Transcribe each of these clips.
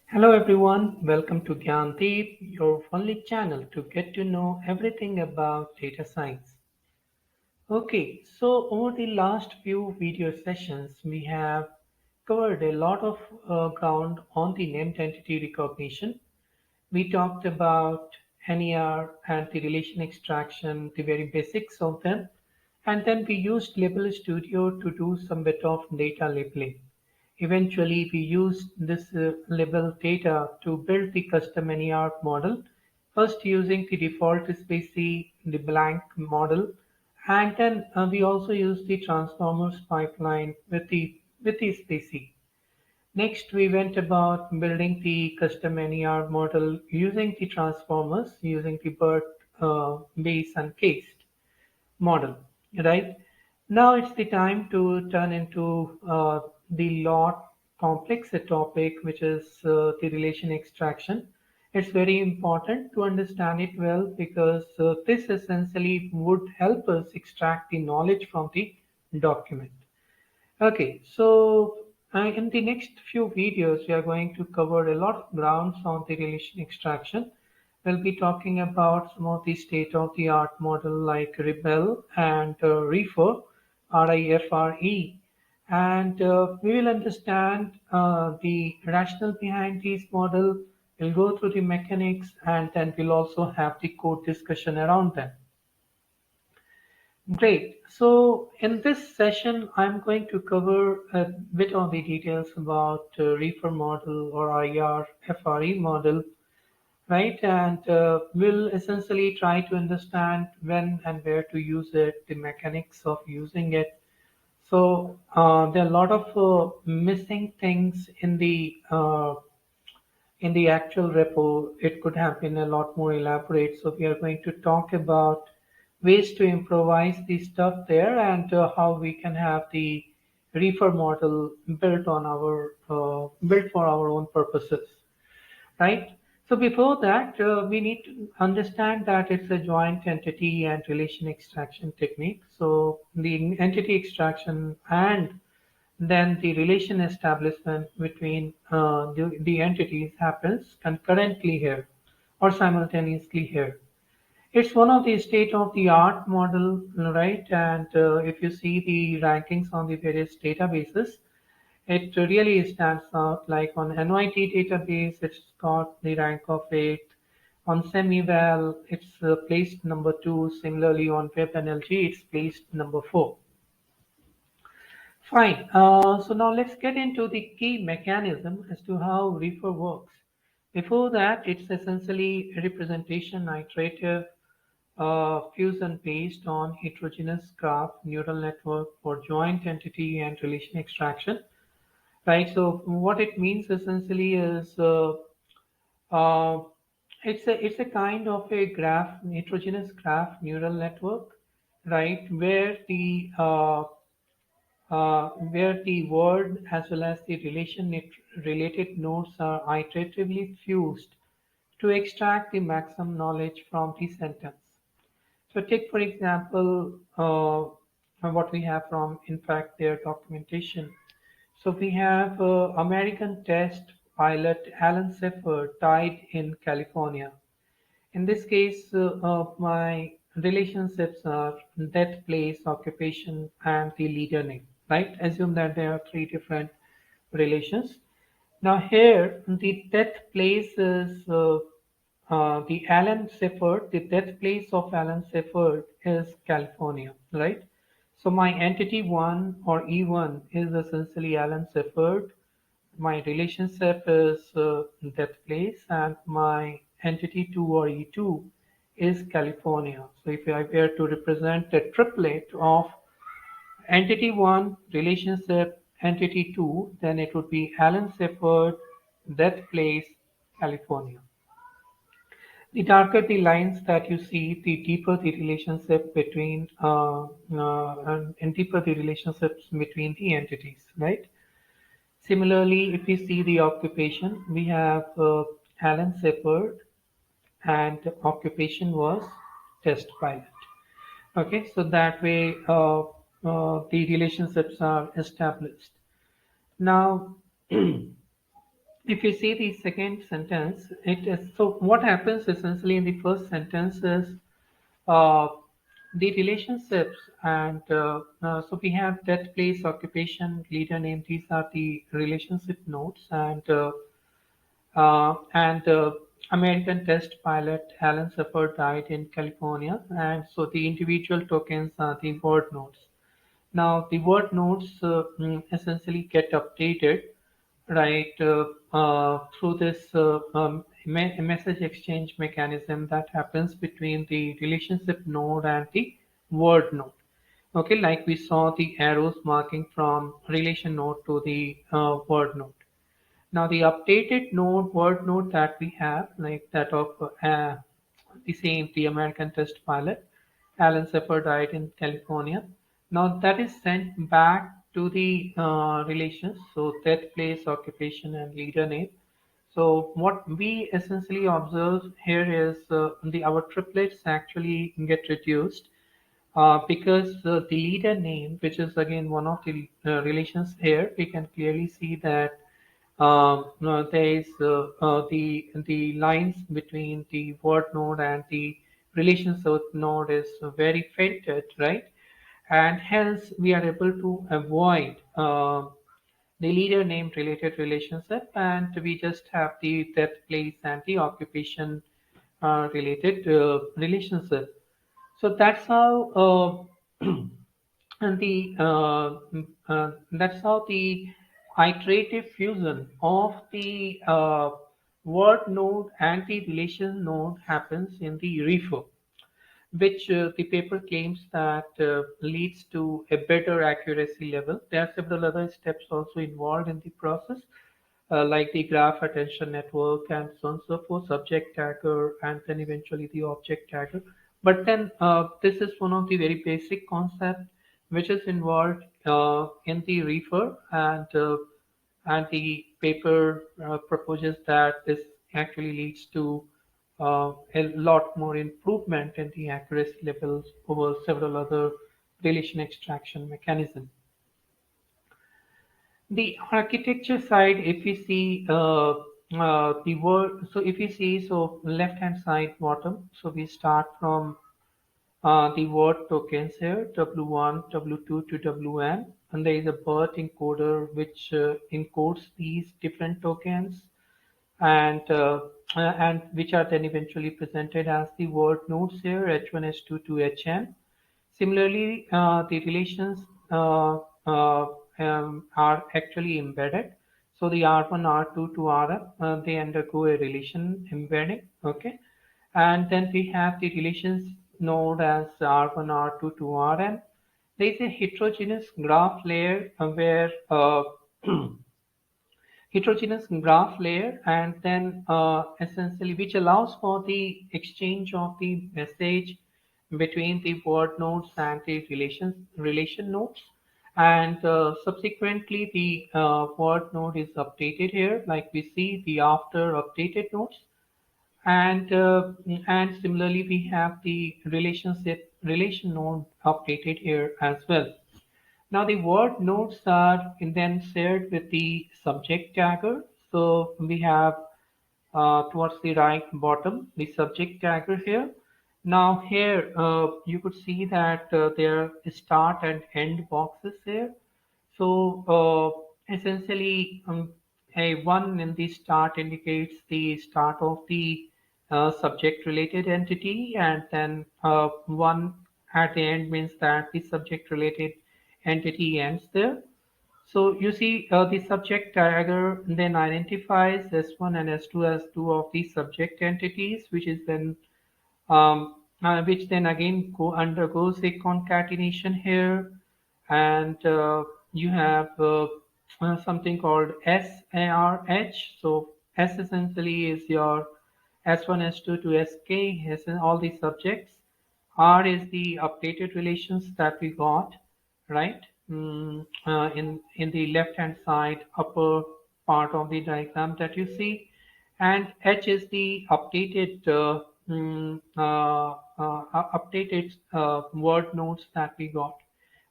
Hello everyone, welcome to Gyandeep, your only channel to get to know everything about data science. Okay, so over the last few video sessions, we have covered a lot of ground on the named entity recognition. We talked about NER and the relation extraction, the very basics of them, and then we used Label Studio to do some bit of data labeling. Eventually, we used this label data to build the custom NER model, first using the default specie, the blank model, and then we also used the transformers pipeline with the specie. Next, we went about building the custom NER model using the transformers, using the BERT base and cased model, right? Now it's the time to turn into the lot complex topic, which is the relation extraction. It's very important to understand it well because this essentially would help us extract the knowledge from the document. Okay, so in the next few videos, we are going to cover a lot of grounds on the relation extraction. We'll be talking about some of the state-of-the-art model like Rebel and RIFRE, RIFRE, and we will understand the rationale behind these model. We'll go through the mechanics, and then we'll also have the code discussion around them. Great. So in this session, I'm going to cover a bit of the details about Reefer model or IR FRE model, right? And we'll essentially try to understand when and where to use it, the mechanics of using it. So there are a lot of missing things in the actual repo. It could have been a lot more elaborate. So we are going to talk about ways to improvise the stuff there and how we can have the reefer model built for our own purposes, right? So before that, we need to understand that it's a joint entity and relation extraction technique. So the entity extraction and then the relation establishment between the entities happens concurrently here or simultaneously here. It's one of the state-of-the-art model, right? And if you see the rankings on the various databases, it really stands out. Like on NYT database, it's got the rank of 8. On SemiVal, it's placed number 2. Similarly, on WebNLG, it's placed number 4. Fine. So now let's get into the key mechanism as to how Reefer works. Before that, it's essentially a representation iterative fusion based on heterogeneous graph neural network for joint entity and relation extraction. Right. So what it means essentially is uh, it's a kind of a graph, heterogeneous graph neural network, right, where the word as well as the related nodes are iteratively fused to extract the maximum knowledge from the sentence. So take for example what we have from in fact their documentation. So we have American test pilot Alan Seyfert died in California. In this case, my relationships are death, place, occupation, and the leader name, right? Assume that there are three different relations. Now here, the death place is the Alan Seyfert. The death place of Alan Seyfert is California, right? So my entity one or E1 is essentially Alan Seyfert. My relationship is death place, and my entity 2 or E2 is California. So if I were to represent a triplet of entity 1, relationship, entity 2, then it would be Alan Seyfert, death place, California. The darker the lines that you see, the deeper the relationship between and deeper the relationships between the entities, right? Similarly, if we see the occupation, we have Alan Seyfert, and the occupation was test pilot. Okay, so that way the relationships are established. Now, If you see the second sentence, it is so what happens essentially in the first sentence is uh, the relationships and so we have death, place, occupation, leader name. These are the relationship nodes and American test pilot Alan Shepard died in California, and so the individual tokens are the word nodes. Now, the word nodes essentially get updated, right, through this message exchange mechanism that happens between the relationship node and the word node. Okay, like we saw the arrows marking from relation node to the word node. Now the updated node, word node that we have, like that of the same, the American test pilot, Alan Shepard died in California. Now that is sent back to the relations, so death, place, occupation, and leader name. So what we essentially observe here is the our triplets actually get reduced because the leader name, which is again one of the relations here, we can clearly see that there is the lines between the word node and the relationship node is very fainted, right? And hence we are able to avoid the leader name related relationship, and we just have the death, place, and the occupation related relationship. So that's how and the that's how the iterative fusion of the word node and the relation node happens in the RIFRE, which the paper claims that leads to a better accuracy level. There are several other steps also involved in the process, like the graph attention network and so on and so forth, subject tagger, and then eventually the object tagger. But then this is one of the very basic concepts which is involved in the reefer, and the paper proposes that this actually leads to a lot more improvement in the accuracy levels over several other relation extraction mechanisms. The architecture side, if we see the word, so if you see, so left hand side bottom, so we start from the word tokens here, W1, W2 to WN, and there is a BERT encoder which encodes these different tokens and which are then eventually presented as the word nodes here, H1, H2 to HN. Similarly, the relations are actually embedded. So the R1, R2 to Rm, they undergo a relation embedding. Okay, and then we have the relations node as R1, R2 to Rn. There is a heterogeneous graph layer where heterogeneous graph layer, and then essentially which allows for the exchange of the message between the word nodes and the relation nodes, and subsequently the word node is updated here, like we see the after updated nodes, and similarly we have the relation node updated here as well. Now the word nodes are then shared with the subject tagger. So we have towards the right bottom the subject tagger here. Now here you could see that there are start and end boxes here. So essentially a one in the start indicates the start of the subject related entity, and then one at the end means that the subject related entity ends there. So you see the subject tagger then identifies S1 and S2 as two of the subject entities, which then again undergoes a concatenation here, and you have something called SARH. So S essentially is your S1, S2 to SK, S in all the subjects. R is the updated relations that we got, right? In the left hand side upper part of the diagram that you see, and H is the updated word nodes that we got,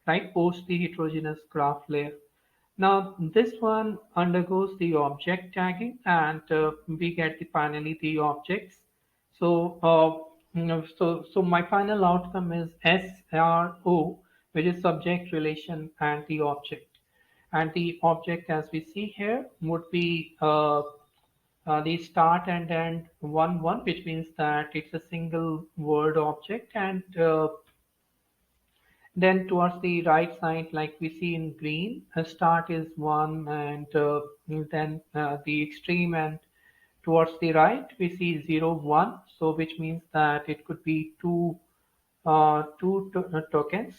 right, post the heterogeneous graph layer. Now this one undergoes the object tagging, and we get finally the objects. So, so my final outcome is SRO, which is subject, relation, and the object. And the object, as we see here, would be the start and end 1 1, which means that it's a single word object, and then towards the right side, like we see in green, a start is one, and then the extreme and towards the right, we see 0 1. So which means that it could be two tokens,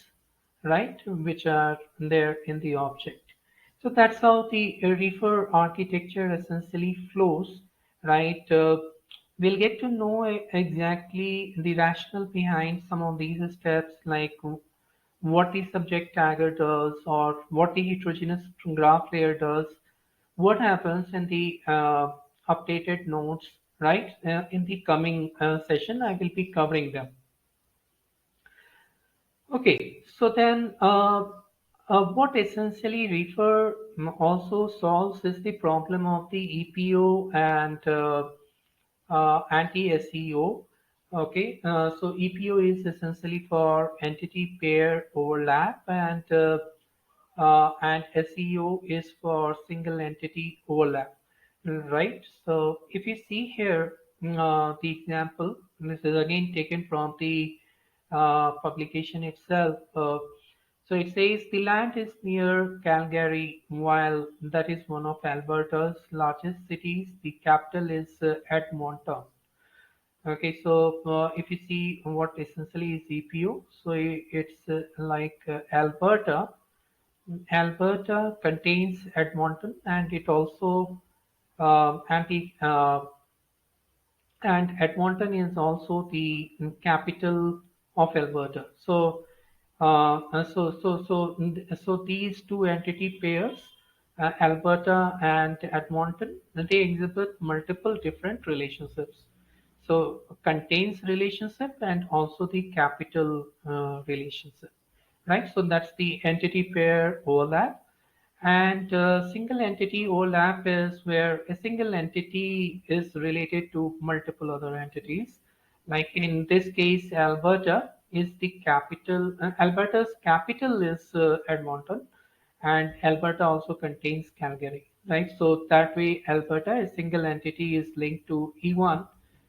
right, which are there in the object. So that's how the refer architecture essentially flows, right? We'll get to know exactly the rationale behind some of these steps, like what the subject tagger does or what the heterogeneous graph layer does, what happens in the updated nodes, right? In the coming session, I will be covering them. Okay, so then what essentially Reefer also solves is the problem of the EPO and anti-SEO. Okay, so EPO is essentially for entity pair overlap, and SEO is for single entity overlap, right? So if you see here, the example, this is again taken from the publication itself. So it says the land is near Calgary, while that is one of Alberta's largest cities. The capital is Edmonton. Okay, so if you see what essentially is EPO, so it's like Alberta. Alberta contains Edmonton, and it also anti and Edmonton is also the capital of Alberta. So these two entity pairs, Alberta and Edmonton, they exhibit multiple different relationships. So contains relationship and also the capital relationship, right? So that's the entity pair overlap. And single entity overlap is where a single entity is related to multiple other entities. Like in this case, Alberta is the capital. Alberta's capital is Edmonton, and Alberta also contains Calgary, right? So that way, Alberta, a single entity, is linked to E1.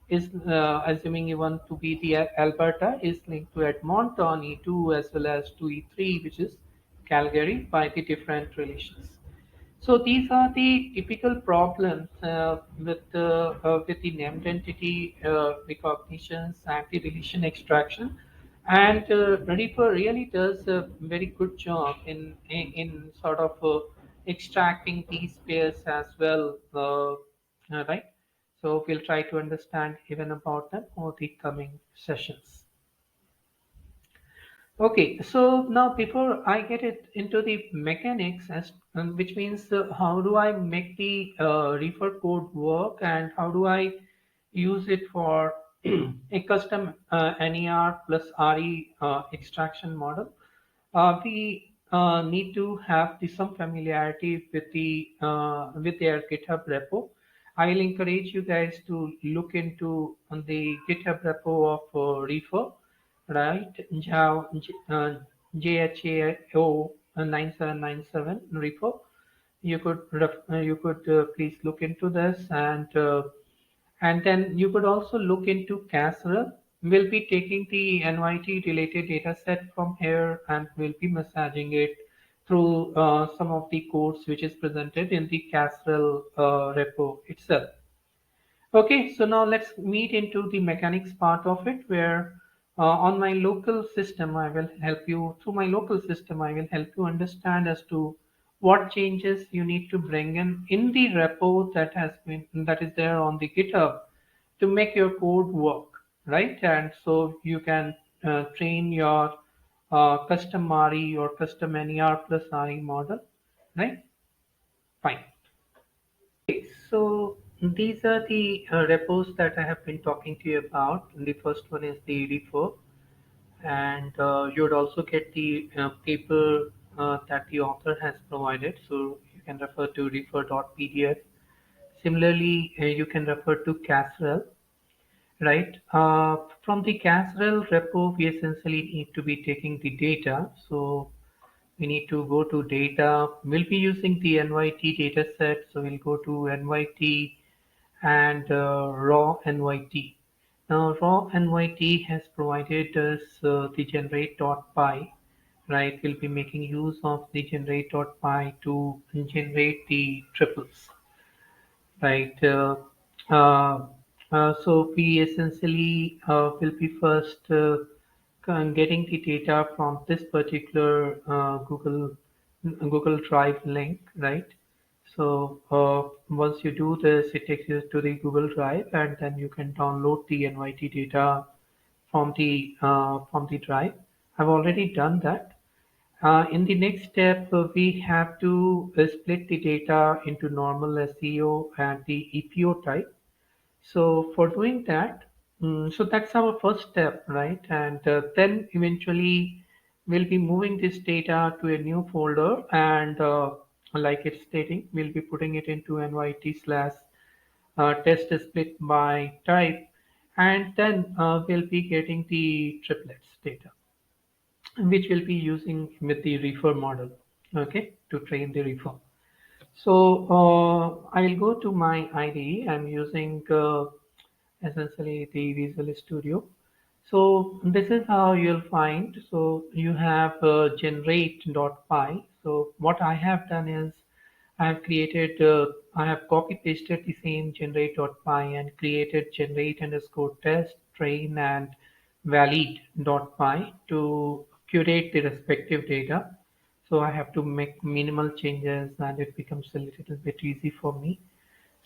Is assuming E1 to be the Alberta is linked to Edmonton, E2, as well as to E3, which is Calgary, by the different relations. So these are the typical problems with the named entity recognitions and the relation extraction. And Reefer really does a very good job in sort of extracting these pairs as well, right? So we'll try to understand even about them over the coming sessions. Okay, so now before I get it into the mechanics, as which means how do I make the refer code work, and how do I use it for a custom NER plus RE extraction model? We need to have some familiarity with their GitHub repo. I'll encourage you guys to look into on the GitHub repo of Reefer, right? JHAO 9797 Reefer. You could please look into this, and then you could also look into Casserole. We'll be taking the NYT related data set from here, and we'll be massaging it through some of the codes which is presented in the Casserole repo itself. Okay, so now let's meet into the mechanics part of it, where on my local system, I will help you through my local system. I will help you understand as to what changes you need to bring in the repo that is there on the GitHub to make your code work, right? And so you can train your custom RE or custom NER plus RE model, right? Fine. Okay, so these are the repos that I have been talking to you about. The first one is the repo, and you would also get the paper that the author has provided. So you can refer to refer.pdf. Similarly, you can refer to Casrel, right? From the Casrel repo, we essentially need to be taking the data. So we need to go to data. We'll be using the NYT data set. So we'll go to NYT and raw NYT. Now, raw NYT has provided us the generate.py, right? We'll be making use of the generate.py to generate the triples, right? So we essentially will be first getting the data from this particular Google Drive link, right? So once you do this, it takes you to the Google Drive, and then you can download the NYT data from the drive. I've already done that. In the next step, we have to split the data into normal SEO and the EPO type. So for doing that, so that's our first step, right? And then eventually we'll be moving this data to a new folder, and like it's stating, we'll be putting it into NYT slash test split by type, and then we'll be getting the triplets data, which we'll be using with the Reefer model, okay, to train the Reefer. So I'll go to my IDE. I'm using essentially the Visual Studio. So this is how you'll find. So you have generate.py. So what I have done is I have copy pasted the same generate.py and created generate underscore test, train, and valid.py to curate the respective data. So I have to make minimal changes and it becomes a little bit easy for me.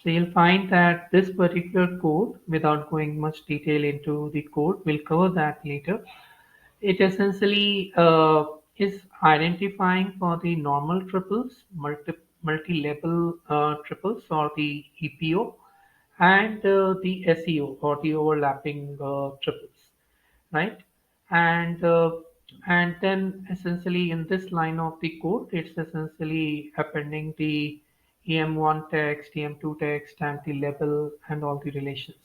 So you'll find that this particular code, without going much detail into the code, we'll cover that later. It essentially is identifying for the normal triples, multi-level triples, or the EPO, and the SEO, or the overlapping triples, right? And and then essentially in this line of the code, it's essentially appending the EM1 text, EM2 text, and the label and all the relations.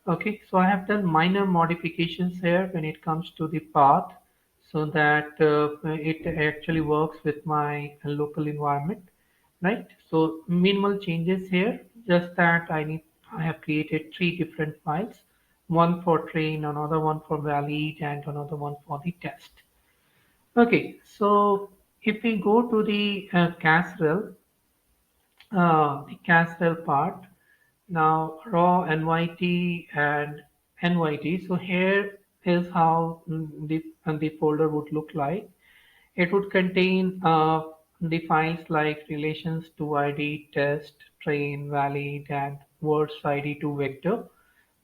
Okay, so I have done minor modifications here when it comes to the path so that it actually works with my local environment, right? So minimal changes here, just that I have created three different files, one for train, another one for valid, and another one for the test. Okay, so if we go to the Caswell part, now raw NYT and NYT. So here is how the folder would look like. It would contain the files like relations to ID, test, train, valid, and words ID to vector,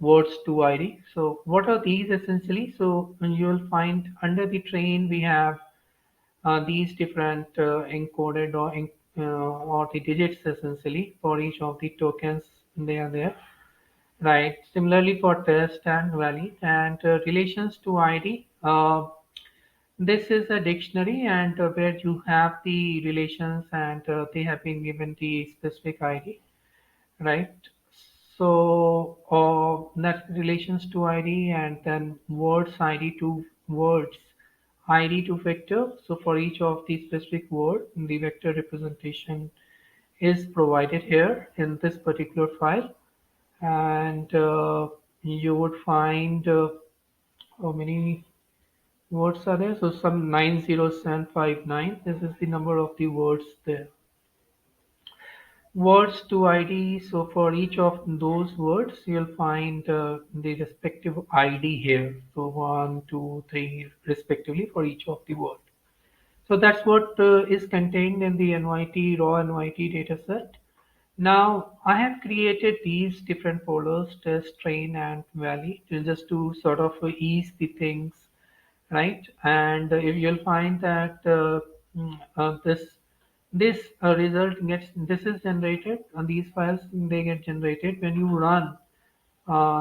words to ID. So what are these essentially? So you will find under the train we have these different encoded or the digits essentially for each of the tokens they are there, right? Similarly for test and valid and relations to ID. This is a dictionary and where you have the relations and they have been given the specific ID, right? So that's relations to ID and then words ID to words ID to vector. So for each of the specific word, the vector representation is provided here in this particular file, and you would find how many words are there. So some 90759. This is the number of the words there. Words to ID. So for each of those words, you'll find the respective ID here. So one, two, three, respectively for each of the word. So that's what is contained in the NYT raw NYT dataset. Now I have created these different folders, test, train, and valley, just to sort of ease the things, right? And if you'll find that this result gets this is generated, and these files they get generated when you run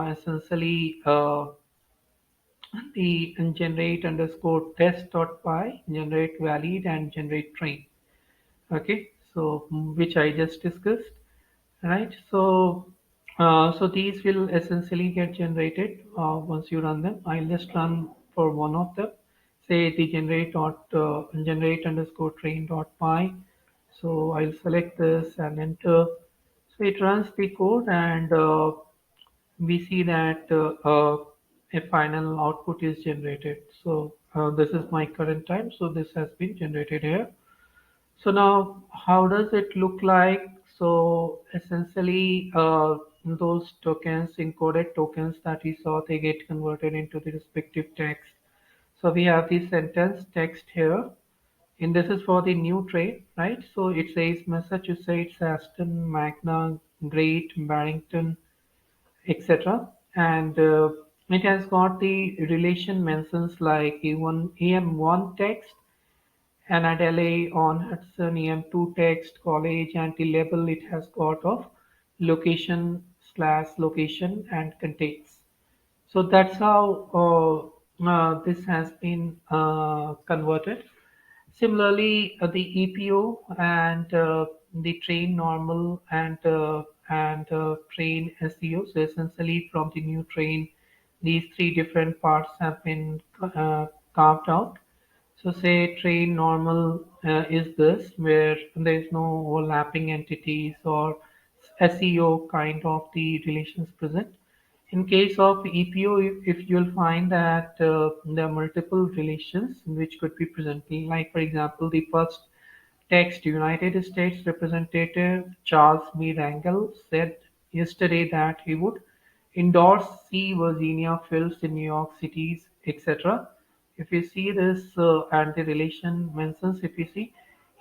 essentially the generate underscore test dot py, generate valid, and generate train. Okay, so which I just discussed, right? So these will essentially get generated once you run them. I'll just run for one of them. Say the generate underscore train dot py. So I'll select this and enter. So it runs the code, and we see that a final output is generated. So this is my current time. So this has been generated here. So now, how does it look like? So essentially, those tokens, encoded tokens that we saw, they get converted into the respective text. So we have the sentence text here, and this is for the new train, right? So it says Massachusetts, Aston, Magna, Great, Barrington, etc. And it has got the relation mentions like EM1 text and at LA on Hudson EM2 text college, and the label it has got of location slash location and contains. So that's how this has been converted. Similarly, the EPO and the train normal and train SEO. So essentially, from the new train, these three different parts have been carved out. So say train normal is this, where there is no overlapping entities or SEO kind of the relations present. In case of EPO, if you'll find that there are multiple relations which could be present, like for example, the first text United States Representative Charles B. Rangel said yesterday that he would endorse C. Virginia Fields in New York Cities, etc. If you see this and the relation mentions, if you see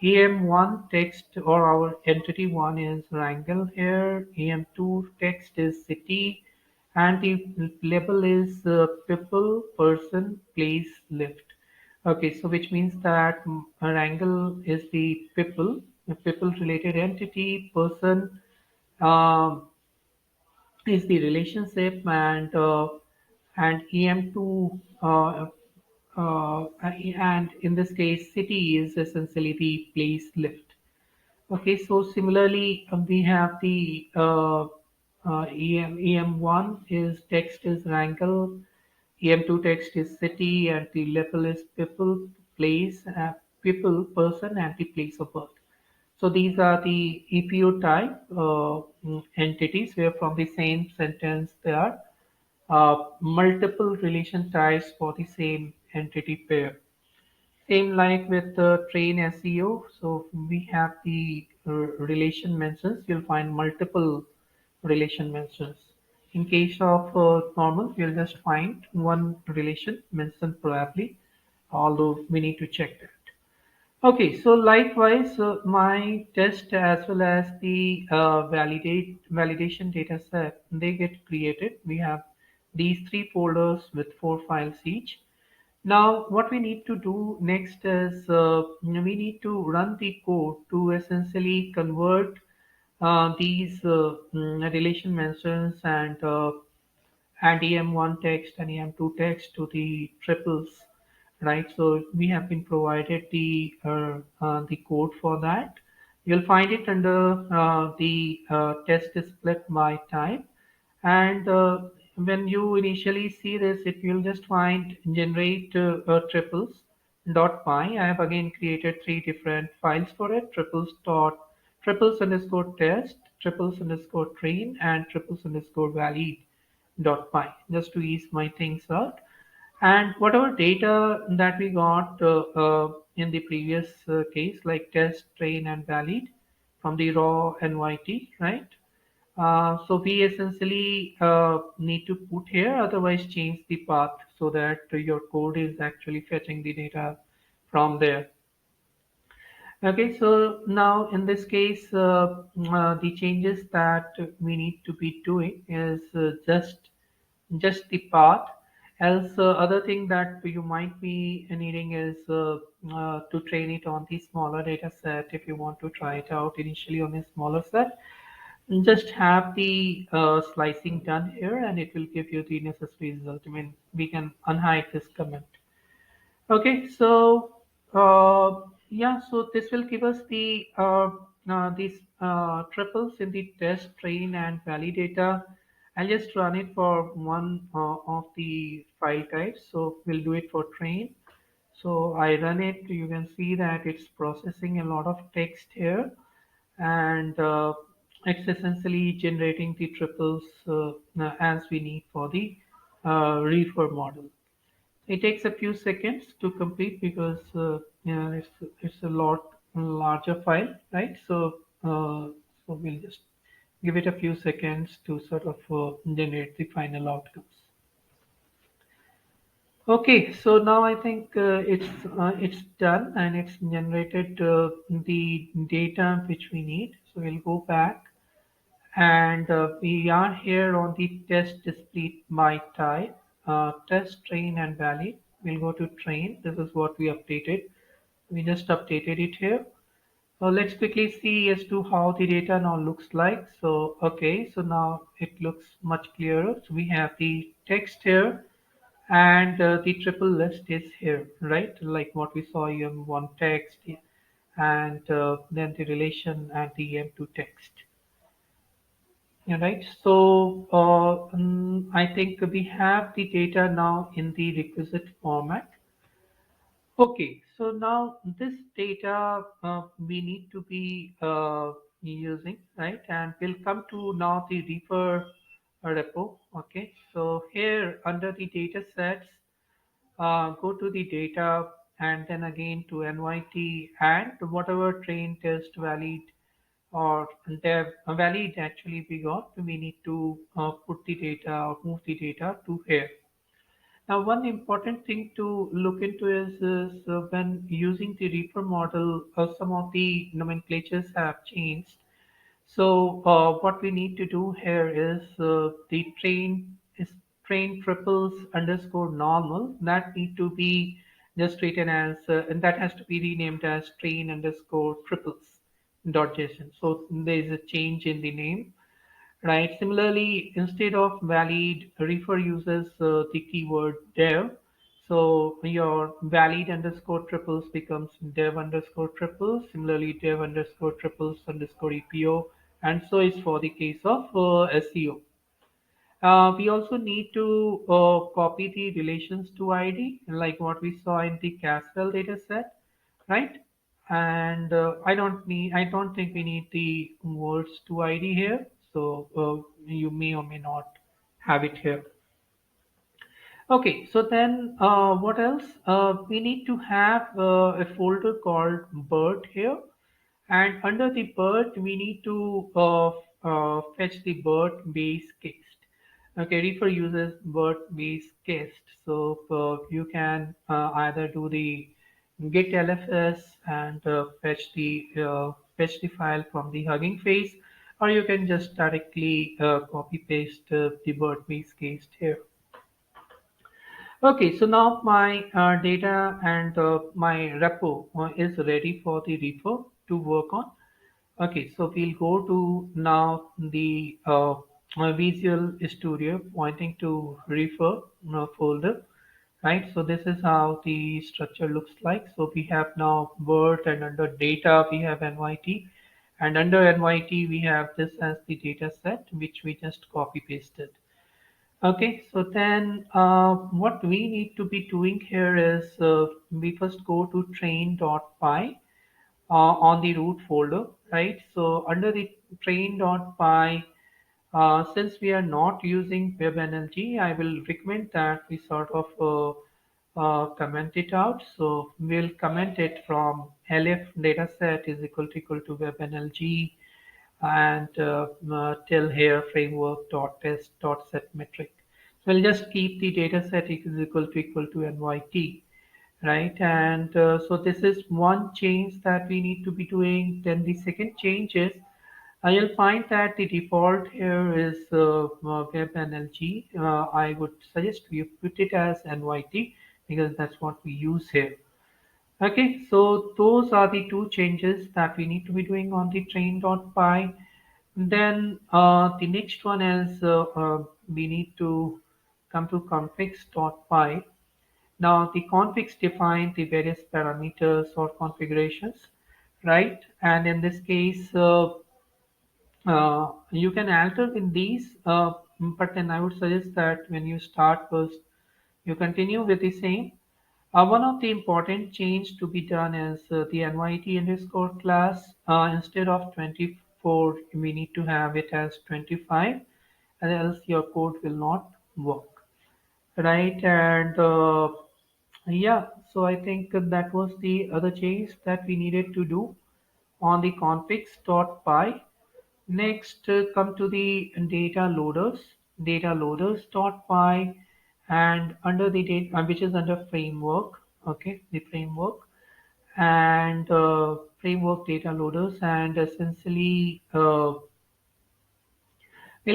EM1 text or our entity 1 is Rangel here, EM2 text is city, and the label is people, person, place, lift. Okay, so which means that Wrangle is the people, a people related entity, person is the relationship, and EM2 and in this case city is essentially the place lift. Okay, so similarly, we have the EM1 is text is Wrangle, EM2 text is city, and the label is people, place, people, person, and the place of birth. So these are the EPO type entities where from the same sentence there are multiple relation types for the same entity pair. Same like with train SEO. So we have the relation mentions. You'll find multiple relation mentions. In case of normal, you'll just find one relation mentioned probably, although we need to check that. Okay, so likewise, my test as well as the validation data set, they get created. We have these three folders with 4 files each. Now, what we need to do next is we need to run the code to essentially convert these relation mentions and EM1 text and EM2 text to the triples, right? So we have been provided the code for that. You'll find it under the test is split by type, and when you initially see this, it will just find generate triples dot py. I have again created three different files for it: triples underscore test, triples underscore train, and triples underscore valid dot py, just to ease my things out. And whatever data that we got in the previous case, like test, train, and valid from the raw NYT, right? So we essentially need to put here, otherwise change the path so that your code is actually fetching the data from there. Okay, so now in this case, the changes that we need to be doing is just the path. Else, other thing that you might be needing is to train it on the smaller data set if you want to try it out initially on a smaller set. Just have the slicing done here and it will give you the necessary result. I mean, we can unhide this comment. Okay, so yeah, so this will give us these triples in the test, train, and valid data. I'll just run it for one of the file types. So we'll do it for train. So I run it. You can see that it's processing a lot of text here, and it's essentially generating the triples as we need for the Reefer model. It takes a few seconds to complete because it's a lot larger file, right? So we'll just give it a few seconds to sort of generate the final outcomes. Okay, so now I think it's done and it's generated the data which we need. So we'll go back and we are here on the test display by type, test, train, and valid. We'll go to train. This is what we updated. We just updated it here. So let's quickly see as to how the data now looks like. So, okay, so now it looks much clearer. So we have the text here and the triple list is here, right? Like what we saw in one text and then the relation and the M2 text. Yeah, right. So I think we have the data now in the requisite format. Okay, so now this data we need to be using, right? And we'll come to now the refer repo. Okay, so here under the data sets, go to the data and then again to NYT and whatever train test valid or dev valid actually we got, we need to put the data or move the data to here. Now, one important thing to look into is when using the Reaper model, some of the nomenclatures have changed. So, what we need to do here is the train triples underscore normal. That need to be just written as, and that has to be renamed as train underscore triples dot JSON. So there is a change in the name. Right. Similarly, instead of valid, refer uses the keyword dev. So your valid underscore triples becomes dev underscore triples. Similarly, dev underscore triples underscore EPO. And so is for the case of SEO. We also need to copy the relations to ID, like what we saw in the Caswell data set, right? And I don't think we need the words to ID here. So you may or may not have it here. Okay, so then what else? We need to have a folder called bird here. And under the bird, we need to fetch the bird base case. Okay, Reefer uses bird base case. So you can either do the git lfs and fetch the file from the Hugging Face, or you can just directly copy paste the bird base case here. Okay, so now my data and my repo is ready for the Reaper to work on. Okay, so we'll go to now the Visual Studio pointing to Reefer folder, right? So this is how the structure looks like. So we have now Word and under data we have NYT and under NYT we have this as the data set which we just copy pasted. Okay, so then what we need to be doing here is we first go to train.py on the root folder, right? So under the train.py, since we are not using WebNLG, I will recommend that we sort of comment it out. So we'll comment it from elif dataset is equal to WebNLG and till here framework dot test dot set metric. So we'll just keep the data set is equal to NYT, right? And so this is one change that we need to be doing. Then the second change is you'll find that the default here is WebNLG. I would suggest you put it as NYT because that's what we use here. Okay, so those are the two changes that we need to be doing on the train.py. Then the next one is we need to come to configs.py. Now the configs define the various parameters or configurations, right? And in this case, you can alter in these, but then I would suggest that when you start first, you continue with the same. One of the important change to be done is the NYT underscore class. Instead of 24, we need to have it as 25, and else your code will not work, right? And yeah, so I think that was the other change that we needed to do on the configs.py. Next, come to the data loaders, data loaders.py, and under the data, which is under framework, okay, the framework and framework data loaders, and essentially we'll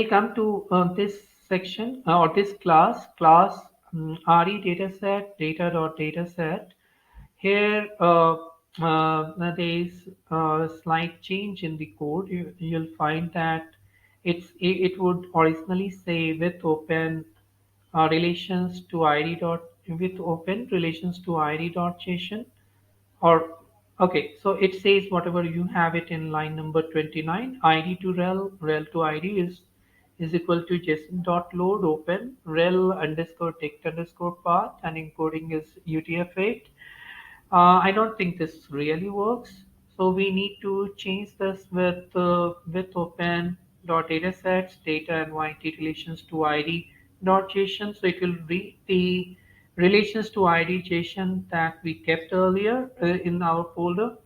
come to this section or this class re dataset data.dataset. Here, there is a slight change in the code. You'll find that it would originally say with open relations to id dot with open relations to id dot json or okay, so it says whatever you have it in line number 29, id to rel to id is equal to json dot load open rel underscore text underscore path, and encoding is UTF-8. I don't think this really works. So we need to change this with open dot datasets data and YT relations to ID dot JSON. So it will read the relations to ID JSON that we kept earlier in our folder,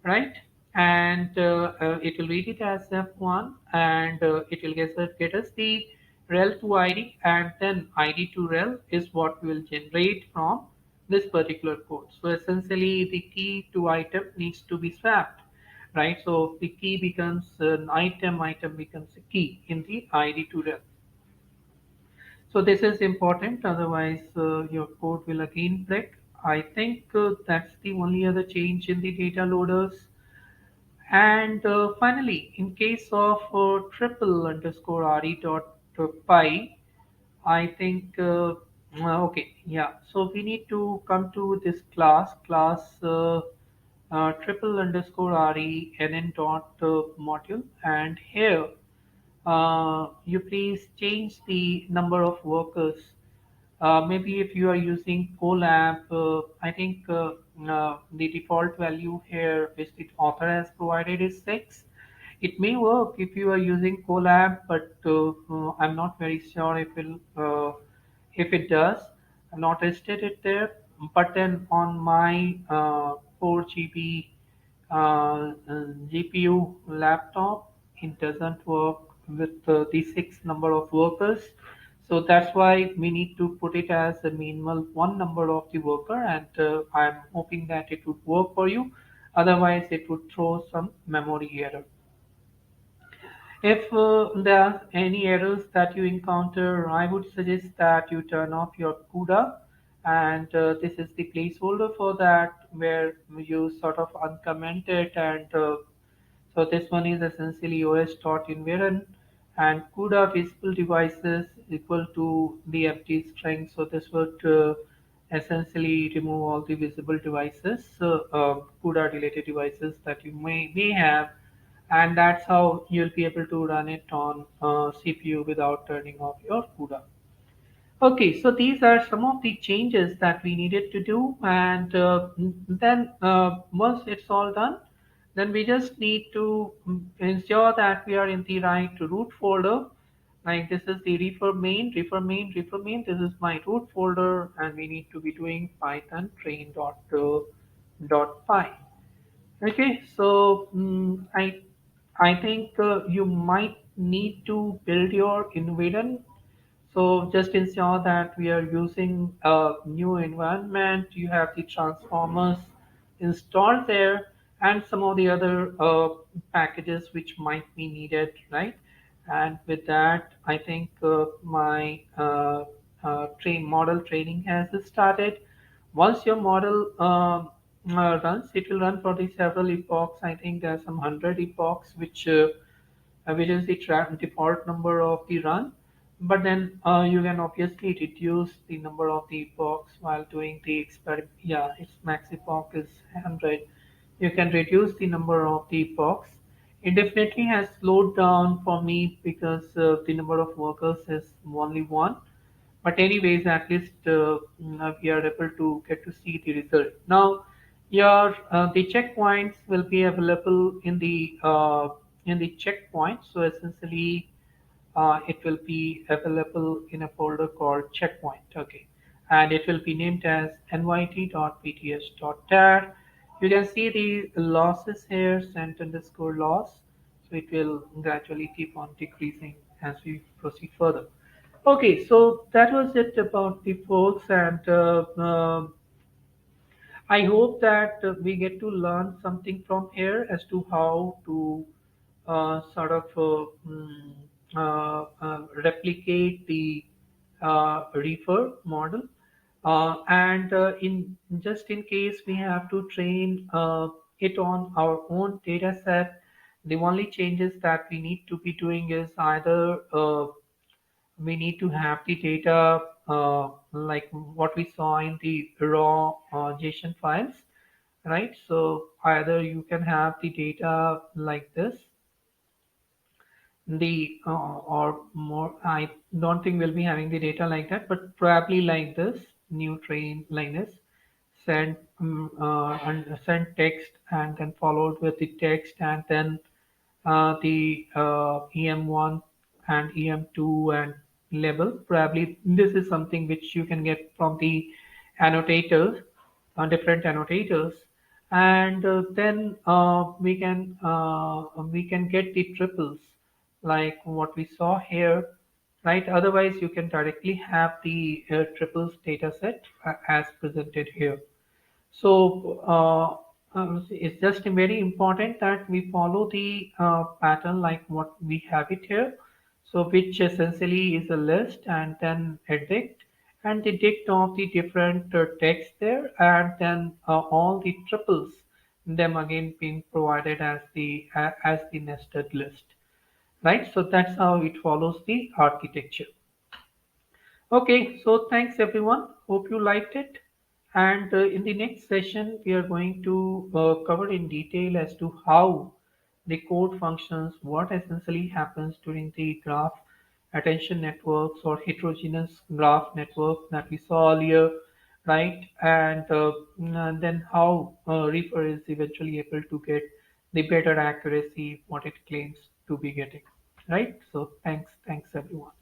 right? And it will read it as F1, and it will get us the rel to ID, and then ID to rel is what we will generate from this particular code. So essentially, the key to item needs to be swapped, right? So the key becomes an item becomes a key in the ID to rel. So this is important, otherwise your code will again break. I think that's the only other change in the data loaders. And finally, in case of triple underscore re dot py, I think, okay, yeah. So we need to come to this class triple underscore re nn dot module, and here you please change the number of workers. Maybe if you are using Colab, I think the default value here which the author has provided is 6. It may work if you are using Colab, but I'm not very sure if it does. I've not tested it there, but then on my 4 GB GPU laptop, it doesn't work with the 6 number of workers. So that's why we need to put it as a minimal one number of the worker, and I'm hoping that it would work for you. Otherwise, it would throw some memory error. If there are any errors that you encounter, I would suggest that you turn off your CUDA, and this is the placeholder for that, where you sort of uncomment it, and so this one is essentially os.environ, and CUDA visible devices equal to the empty string. So this would essentially remove all the visible devices, CUDA related devices that you may have, and that's how you'll be able to run it on CPU without turning off your CUDA. Okay, so these are some of the changes that we needed to do, and then once it's all done, then we just need to ensure that we are in the right root folder. Like this is the reefer main. This is my root folder, and we need to be doing Python train dot py. Okay, so I think you might need to build your environment. So just ensure that we are using a new environment. You have the transformers installed there, and some of the other packages which might be needed, right? And with that, I think my train model training has started. Once your model runs, it will run for the several epochs. I think there are some 100 epochs which which is the default number of the run. But then you can obviously reduce the number of the epochs while doing the experiment. Yeah, its max epoch is 100. You can reduce the number of the epochs. It definitely has slowed down for me because the number of workers is only one. But anyways, at least we are able to get to see the result. Now, your the checkpoints will be available in the checkpoint. So essentially, it will be available in a folder called checkpoint. Okay, and it will be named as nyt.pts.tar. You can see the losses here, cent underscore loss. So it will gradually keep on decreasing as we proceed further. Okay, so that was it about the folks, and I hope that we get to learn something from here as to how to sort of replicate the refer model. And in just in case we have to train it on our own data set, the only changes that we need to be doing is either we need to have the data like what we saw in the raw JSON files, right? So either you can have the data like this, the or more. I don't think we'll be having the data like that, but probably like this, new train like this, and send text and then followed with the text and then the EM1 and EM2 and label. Probably this is something which you can get from the annotators, different annotators, and then we can get the triples like what we saw here, right? Otherwise, you can directly have the triples data set as presented here. So it's just very important that we follow the pattern like what we have it here. So which essentially is a list and then a dict and the dict of the different text there and then all the triples, them again being provided as the nested list, right? So that's how it follows the architecture. Okay, so thanks everyone. Hope you liked it. And in the next session, we are going to cover in detail as to how the code functions, what essentially happens during the graph attention networks or heterogeneous graph network that we saw earlier, right? And then how Reefer is eventually able to get the better accuracy what it claims to be getting, right? So thanks everyone.